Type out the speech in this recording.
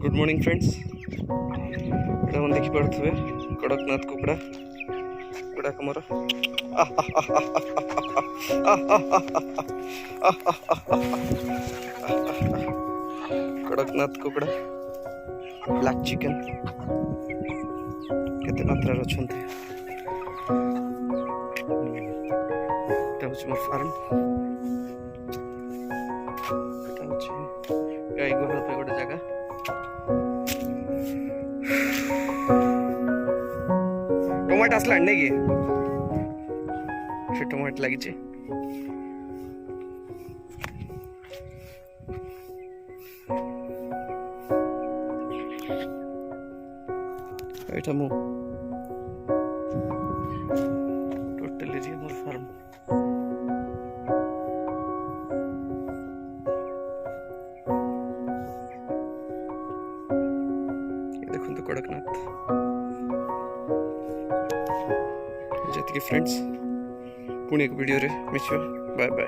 Good morning friends एटा मन देखि पारथबे कड़कनाथ कुकड़ा कुकड़ा कमर Kadaknath कुकड़ा black chicken केते मात्रा रछन्ते एटा होछ मोर फार्म एटा होछ गाय गुहाल पे गोटे जगह टमाट आसला नहीं कि से टमाट लगी मु टोटल एरिया मोर फार्म देखो तो कड़कनाथ जी फ्रेंड्स पुणी एक वीडियो रे मिसियो बाय बाय।